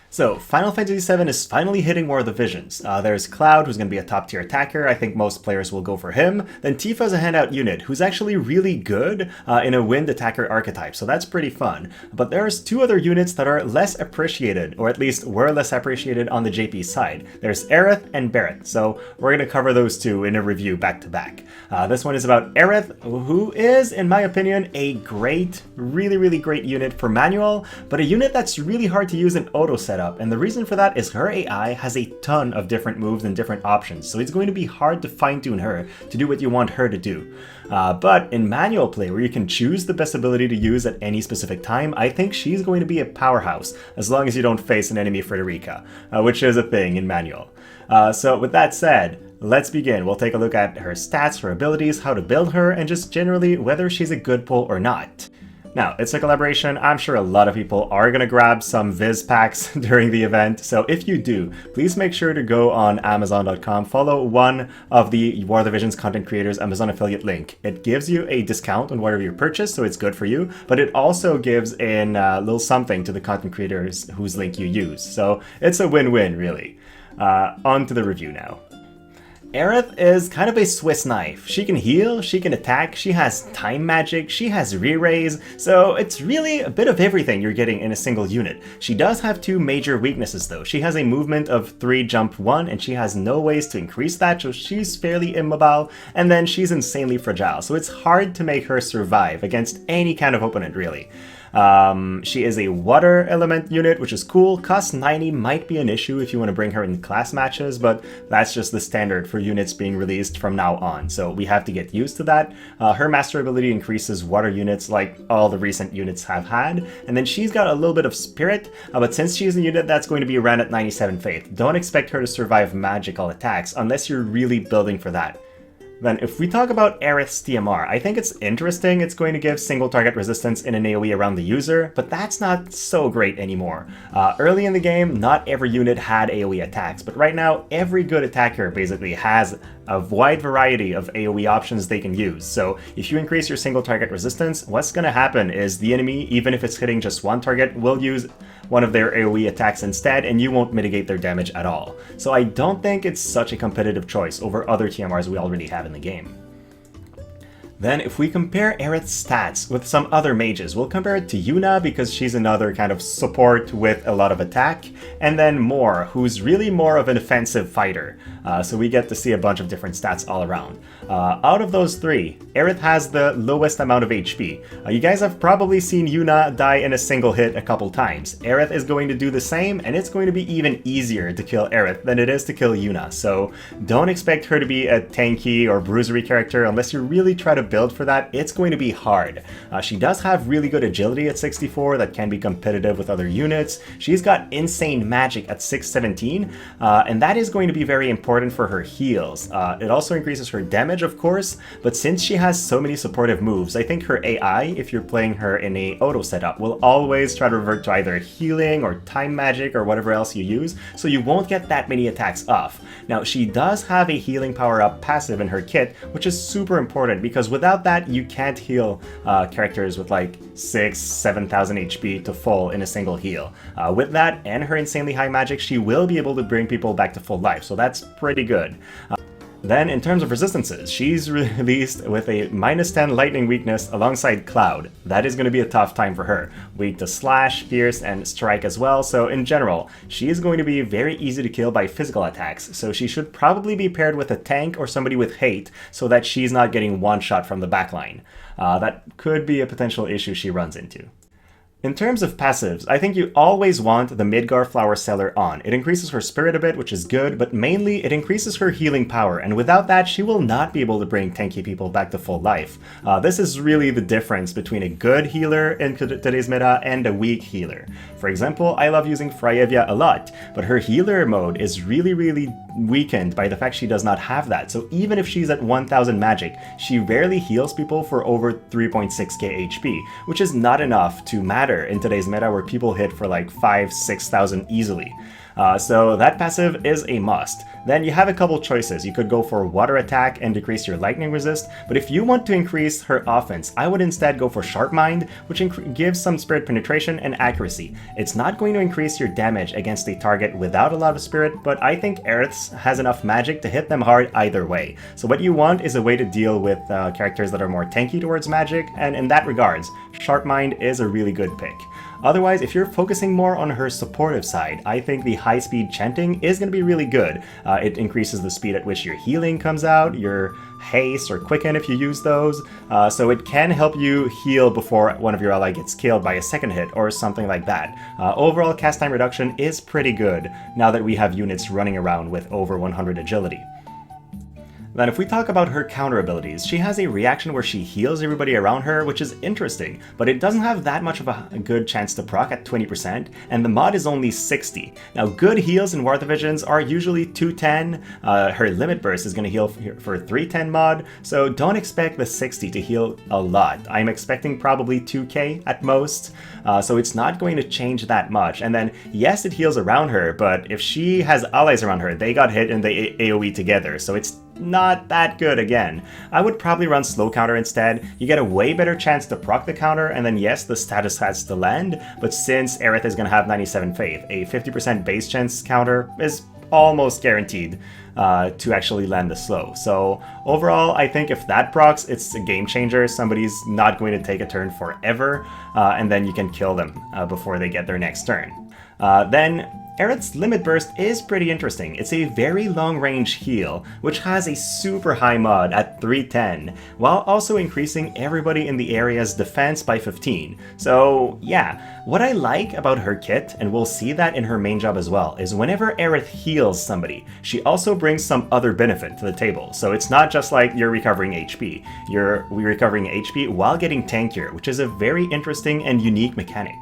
So, Final Fantasy VII is finally hitting more of the visions. There's Cloud, who's going to be a top tier attacker. I think most players will go for him. Then Tifa's a handout unit, who's actually really good in a wind attacker archetype, so that's pretty fun. But there's two other units that are less appreciated, or at least were less appreciated on the JP side. There's Aerith and Barret, so we're going to cover those two in a review back to back. This one is about Aerith, who is, in my opinion, a great, really great unit for manual, but a unit that's really hard to use in auto setup. And the reason for that is her AI has a ton of different moves and different options, so it's going to be hard to fine-tune her to do what you want her to do. But in manual play, where you can choose the best ability to use at any specific time, I think she's going to be a powerhouse, as long as you don't face an enemy Frederica, which is a thing in manual. So with that said, let's begin. We'll take a look at her stats, her abilities, how to build her, and just generally whether she's a good pull or not. Now, it's a collaboration. I'm sure a lot of people are going to grab some Viz packs during the event, so if you do, please make sure to go on Amazon.com, follow one of the War of the Visions content creators' Amazon affiliate link. It gives you a discount on whatever you purchase, so it's good for you, but it also gives in a little something to the content creators whose link you use, so it's a win-win, really. On to the review now. Aerith is kind of a Swiss knife. She can heal, she can attack, she has time magic, she has re-raise, so it's really a bit of everything you're getting in a single unit. She does have two major weaknesses though. She has a movement of 3 jump 1 and she has no ways to increase that, so she's fairly immobile, and then she's insanely fragile, so it's hard to make her survive against any kind of opponent really. She is a water element unit, which is cool. Cost 90 might be an issue if you want to bring her in class matches, but that's just the standard for units being released from now on, so we have to get used to that. Her master ability increases water units like all the recent units have had, and then she's got a little bit of spirit, but since she's a unit that's going to be around at 97 faith, don't expect her to survive magical attacks unless you're really building for that. Then if we talk about Aerith's TMR, I think it's interesting. It's going to give single target resistance in an AoE around the user, but that's not so great anymore. Early in the game, not every unit had AoE attacks, but right now every good attacker basically has a wide variety of AoE options they can use. So if you increase your single target resistance, what's going to happen is the enemy, even if it's hitting just one target, will use one of their AoE attacks instead, and you won't mitigate their damage at all. So I don't think it's such a competitive choice over other TMRs we already have in the game. Then if we compare Aerith's stats with some other mages, we'll compare it to Yuna because she's another kind of support with a lot of attack, and then Mor, who's really more of an offensive fighter. So we get to see a bunch of different stats all around. Out of those three, Aerith has the lowest amount of HP. You guys have probably seen Yuna die in a single hit a couple times. Aerith is going to do the same, and it's going to be even easier to kill Aerith than it is to kill Yuna. So don't expect her to be a tanky or bruisery character unless you really try to build for that. It's going to be hard. She does have really good agility at 64 that can be competitive with other units. She's got insane magic at 617, and that is going to be very important for her heals. It also increases her damage, of course, but since she has so many supportive moves, I think her AI, if you're playing her in a auto setup, will always try to revert to either healing or time magic or whatever else you use, so you won't get that many attacks off. Now, she does have a healing power-up passive in her kit, which is super important because without that, you can't heal characters with like 7,000 HP to full in a single heal. With that and her insanely high magic, she will be able to bring people back to full life, so that's pretty good. Then in terms of resistances, she's released with a -10 lightning weakness alongside Cloud. That is going to be a tough time for her. Weak to Slash, Pierce, and Strike as well, so in general, she is going to be very easy to kill by physical attacks, so she should probably be paired with a tank or somebody with hate so that she's not getting one shot from the backline. That could be a potential issue she runs into. In terms of passives, I think you always want the Midgar Flower Seller on. It increases her spirit a bit, which is good, but mainly it increases her healing power, and without that, she will not be able to bring tanky people back to full life. This is really the difference between a good healer in today's meta and a weak healer. For example, I love using Freyevia a lot, but her healer mode is really weakened by the fact she does not have that, so even if she's at 1000 magic, she rarely heals people for over 3.6k HP, which is not enough to matter rare in today's meta where people hit for like 5,000-6,000 easily. So that passive is a must. Then you have a couple choices. You could go for water attack and decrease your lightning resist, but if you want to increase her offense, I would instead go for Sharp Mind, which gives some spirit penetration and accuracy. It's not going to increase your damage against a target without a lot of spirit, but I think Aerith has enough magic to hit them hard either way. So what you want is a way to deal with characters that are more tanky towards magic, and in that regards, Sharp Mind is a really good pick. Otherwise, if you're focusing more on her supportive side, I think the high-speed chanting is going to be really good. It increases the speed at which your healing comes out, your haste or quicken if you use those, so it can help you heal before one of your ally gets killed by a second hit or something like that. Overall cast time reduction is pretty good now that we have units running around with over 100 agility. Then if we talk about her counter abilities, she has a reaction where she heals everybody around her, which is interesting, but it doesn't have that much of a good chance to proc at 20%, and the mod is only 60. Now good heals in War Divisions are usually 210, her limit burst is going to heal for 310 mod, so don't expect the 60 to heal a lot. I'm expecting probably 2k at most, so it's not going to change that much. And then yes, it heals around her, but if she has allies around her, they got hit and they AoE together, so it's not that good again. I would probably run slow counter instead. You get a way better chance to proc the counter, and then yes, the status has to land, but since Aerith is going to have 97 faith, a 50% base chance counter is almost guaranteed to actually land the slow. So overall, I think if that procs, it's a game changer. Somebody's not going to take a turn forever, and then you can kill them before they get their next turn. Then Aerith's Limit Burst is pretty interesting. It's a very long-range heal, which has a super high mod at 310, while also increasing everybody in the area's defense by 15. So yeah, what I like about her kit, and we'll see that in her main job as well, is whenever Aerith heals somebody, she also brings some other benefit to the table. So it's not just like you're recovering HP, you're recovering HP while getting tankier, which is a very interesting and unique mechanic.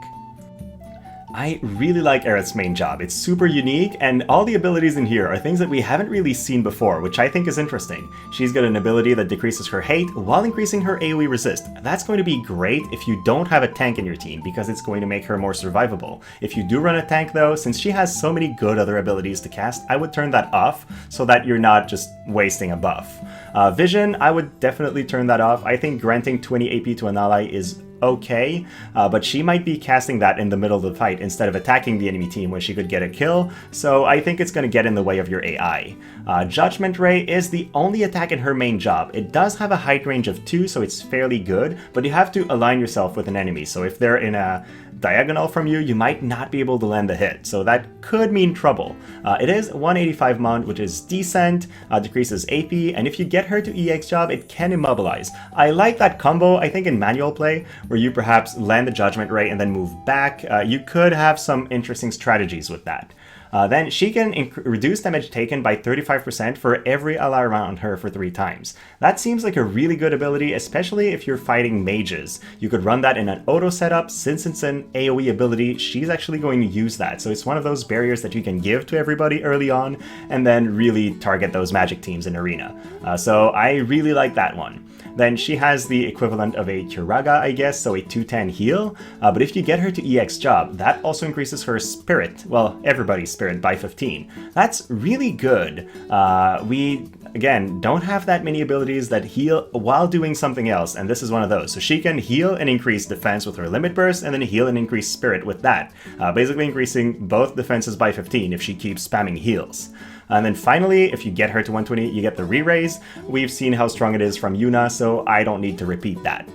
I really like Aerith's main job. It's super unique, and all the abilities in here are things that we haven't really seen before, which I think is interesting. She's got an ability that decreases her hate while increasing her AoE resist. That's going to be great if you don't have a tank in your team, because it's going to make her more survivable. If you do run a tank though, since she has so many good other abilities to cast, I would turn that off so that you're not just wasting a buff. Vision, I would definitely turn that off. I think granting 20 AP to an ally is okay, but she might be casting that in the middle of the fight instead of attacking the enemy team where she could get a kill, so I think it's going to get in the way of your AI. Judgment Ray is the only attack in her main job. It does have a height range of 2, so it's fairly good, but you have to align yourself with an enemy, so if they're in a diagonal from you, you might not be able to land the hit, so that could mean trouble. It is 185 mod, which is decent, decreases AP, and if you get her to EX job, it can immobilize. I like that combo. I think in manual play, where you perhaps land the Judgment Ray and then move back, you could have some interesting strategies with that. Then she can reduce damage taken by 35% for every ally around her for 3 times. That seems like a really good ability, especially if you're fighting mages. You could run that in an auto setup. Since it's an AoE ability, she's actually going to use that. So it's one of those barriers that you can give to everybody early on and then really target those magic teams in arena. So I really like that one. Then she has the equivalent of a Kiraga, I guess, so a 210 heal, but if you get her to EX job, that also increases her spirit, well, everybody's spirit by 15. That's really good. We, again, don't have that many abilities that heal while doing something else, and this is one of those. So she can heal and increase defense with her Limit Burst, and then heal and increase spirit with that, basically increasing both defenses by 15 if she keeps spamming heals. And then finally, if you get her to 120, you get the re-raise. We've seen how strong it is from Yuna, so I don't need to repeat that.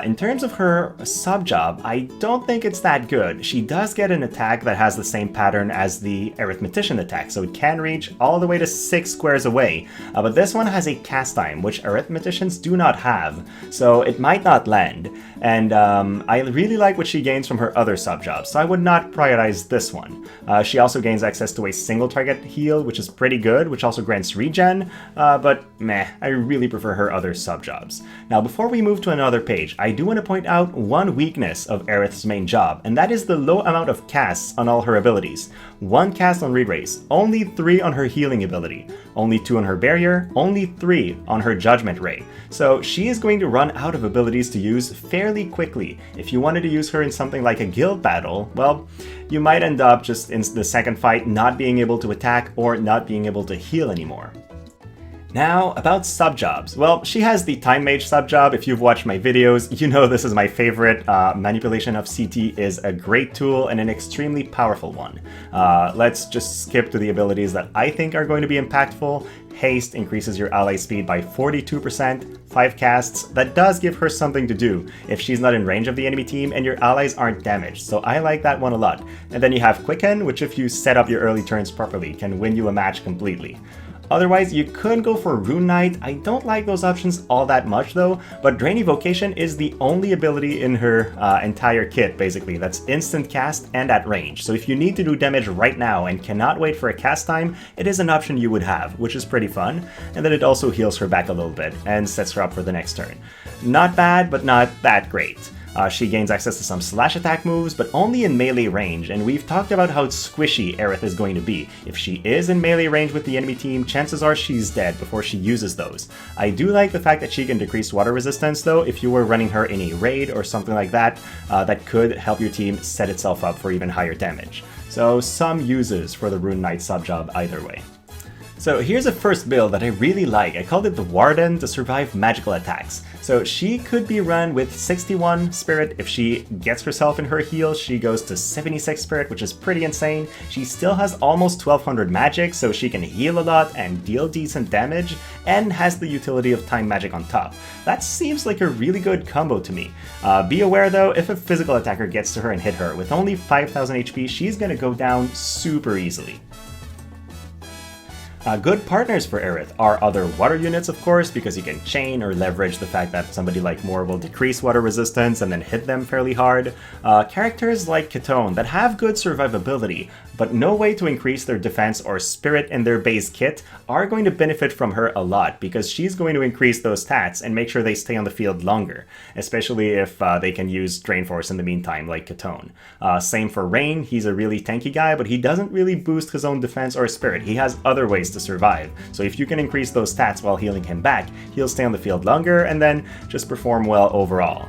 In terms of her sub-job, I don't think it's that good. She does get an attack that has the same pattern as the Arithmetician attack, so it can reach all the way to 6 squares away. But this one has a cast time, which Arithmeticians do not have, so it might not land. And I really like what she gains from her other sub-jobs, so I would not prioritize this one. She also gains access to a single target heal, which is pretty good, which also grants regen, but meh, I really prefer her other sub-jobs. Now, before we move to another page, damage, I do want to point out one weakness of Aerith's main job, and that is the low amount of casts on all her abilities. 1 cast on Reed Race, only 3 on her healing ability, only 2 on her barrier, only 3 on her Judgment Ray. So she is going to run out of abilities to use fairly quickly. If you wanted to use her in something like a guild battle, well, you might end up just in the second fight not being able to attack or not being able to heal anymore. Now, about sub-jobs. Well, she has the Time Mage sub-job. If you've watched my videos, you know this is my favorite. Manipulation of CT is a great tool and an extremely powerful one. Let's just skip to the abilities that I think are going to be impactful. Haste increases your ally speed by 42%, 5 casts. That does give her something to do if she's not in range of the enemy team and your allies aren't damaged, so I like that one a lot. And then you have Quicken, which if you set up your early turns properly, can win you a match completely. Otherwise, you could go for Rune Knight. I don't like those options all that much though, but Drain Evocation is the only ability in her entire kit, basically, that's instant cast and at range. So if you need to do damage right now and cannot wait for a cast time, it is an option you would have, which is pretty fun. And then it also heals her back a little bit and sets her up for the next turn. Not bad, but not that great. She gains access to some slash attack moves, but only in melee range, and we've talked about how squishy Aerith is going to be. If she is in melee range with the enemy team, chances are she's dead before she uses those. I do like the fact that she can decrease water resistance though. If you were running her in a raid or something like that, that could help your team set itself up for even higher damage. So some uses for the Rune Knight sub-job either way. So here's a first build that I really like. I called it the Warden to survive magical attacks. So she could be run with 61 spirit. If she gets herself in her heal, she goes to 76 spirit, which is pretty insane. She still has almost 1200 magic, so she can heal a lot and deal decent damage, and has the utility of time magic on top. That seems like a really good combo to me. Be aware though, if a physical attacker gets to her and hit her, with only 5000 HP, she's gonna go down super easily. Good partners for Aerith are other water units, of course, because you can chain or leverage the fact that somebody like Moore will decrease water resistance and then hit them fairly hard. Characters like Ketone that have good survivability, but no way to increase their defense or spirit in their base kit are going to benefit from her a lot, because she's going to increase those stats and make sure they stay on the field longer, especially if they can use Drain Force in the meantime, like Ketone. Same for Rain, he's a really tanky guy, but he doesn't really boost his own defense or spirit. He has other ways to survive, so if you can increase those stats while healing him back, he'll stay on the field longer and then just perform well overall.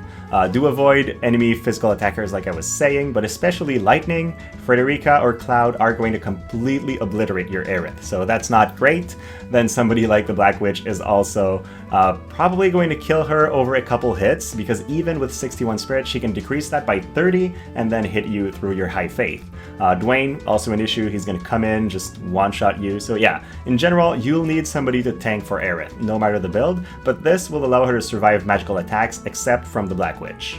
Do avoid enemy physical attackers like I was saying, but especially Lightning, Frederica, or Cloud are going to completely obliterate your Aerith, so that's not great. Then somebody like the Black Witch is also probably going to kill her over a couple hits, because even with 61 spirit, she can decrease that by 30 and then hit you through your High Faith. Dwayne, also an issue, he's going to come in, just one-shot you, so yeah, in general, you'll need somebody to tank for Aerith, no matter the build, but this will allow her to survive magical attacks, except from the Black Witch.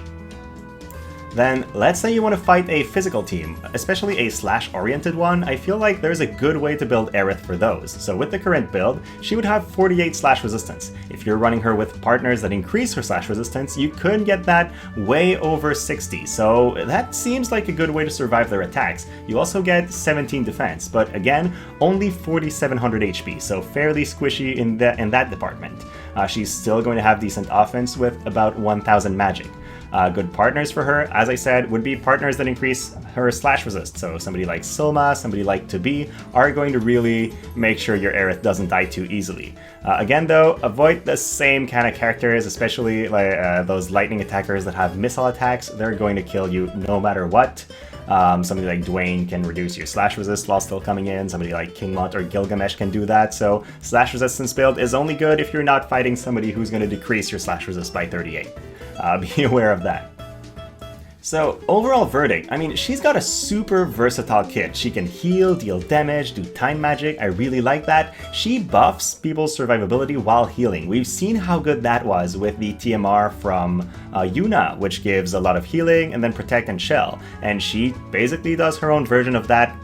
Then, let's say you want to fight a physical team, especially a slash-oriented one. I feel like there's a good way to build Aerith for those. So with the current build, she would have 48 slash resistance. If you're running her with partners that increase her slash resistance, you could get that way over 60. So that seems like a good way to survive their attacks. You also get 17 defense, but again, only 4700 HP, so fairly squishy in that department. She's still going to have decent offense with about 1000 magic. Good partners for her, as I said, would be partners that increase her slash resist. So somebody like Silma, somebody like Tobi are going to really make sure your Aerith doesn't die too easily. Again though, avoid the same kind of characters, especially like those lightning attackers that have missile attacks. They're going to kill you no matter what. Somebody like Dwayne can reduce your slash resist while still coming in. Somebody like Kingmont or Gilgamesh can do that. So slash resistance build is only good if you're not fighting somebody who's going to decrease your slash resist by 38. Be aware of that. So, overall verdict, I mean, she's got a super versatile kit. She can heal, deal damage, do time magic, I really like that. She buffs people's survivability while healing. We've seen how good that was with the TMR from Yuna, which gives a lot of healing and then protect and shell. And she basically does her own version of that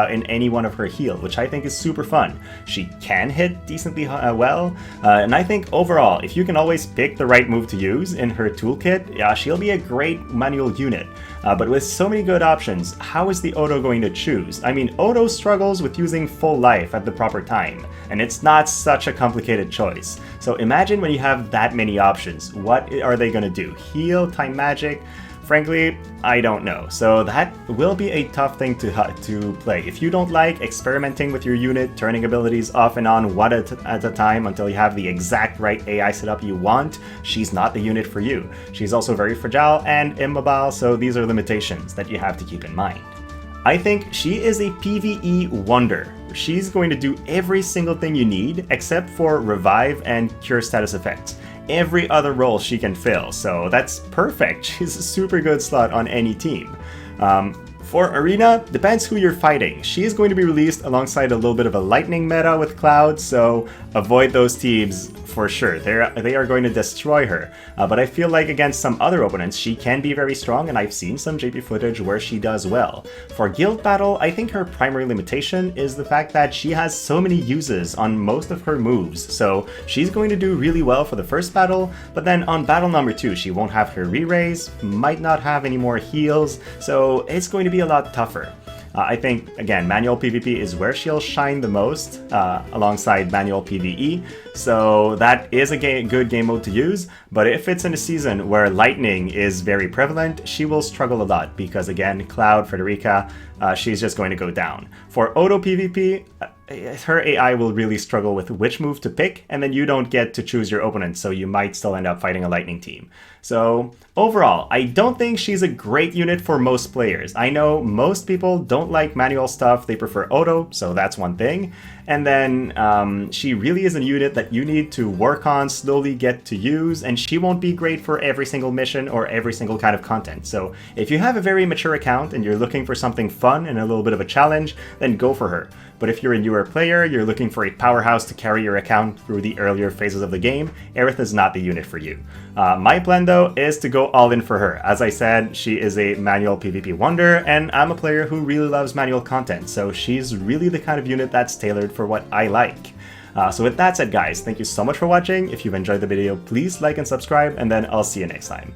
in any one of her heal, which I think is super fun. She can hit decently well, and I think overall, if you can always pick the right move to use in her toolkit, yeah, she'll be a great manual unit. But with so many good options, how is the Odo going to choose? I mean, Odo struggles with using full life at the proper time, and it's not such a complicated choice. So imagine when you have that many options, what are they going to do? Heal, time magic? Frankly, I don't know. So that will be a tough thing to play. If you don't like experimenting with your unit, turning abilities off and on one at a time until you have the exact right AI setup you want, she's not the unit for you. She's also very fragile and immobile, so these are limitations that you have to keep in mind. I think she is a PvE wonder. She's going to do every single thing you need except for revive and cure status effects. Every other role she can fill, so that's perfect. She's a super good slot on any team. For Arena, depends who you're fighting. She is going to be released alongside a little bit of a lightning meta with Cloud, so avoid those teams for sure. They are going to destroy her. But I feel like against some other opponents, she can be very strong, and I've seen some JP footage where she does well. For Guild Battle, I think her primary limitation is the fact that she has so many uses on most of her moves. So she's going to do really well for the first battle, but then on battle number 2, she won't have her re-raise, might not have any more heals, so it's going to be a lot tougher. I think, again, manual PvP is where she'll shine the most, alongside manual PvE, so that is a good game mode to use, but if it's in a season where lightning is very prevalent, she will struggle a lot, because again, Cloud, Frederica, she's just going to go down. For Odo PvP, her AI will really struggle with which move to pick, and then you don't get to choose your opponent, so you might still end up fighting a lightning team. So overall, I don't think she's a great unit for most players. I know most people don't like manual stuff, they prefer Odo, so that's one thing. And then she really is a unit that you need to work on, slowly get to use, and she won't be great for every single mission or every single kind of content. So if you have a very mature account and you're looking for something fun and a little bit of a challenge, then go for her. But if you're a newer player, you're looking for a powerhouse to carry your account through the earlier phases of the game, Aerith is not the unit for you. My plan though is to go all in for her. As I said, she is a manual PvP wonder, and I'm a player who really loves manual content, so she's really the kind of unit that's tailored for what I like. So with that said guys, thank you so much for watching. If you've enjoyed the video, please like and subscribe, and then I'll see you next time.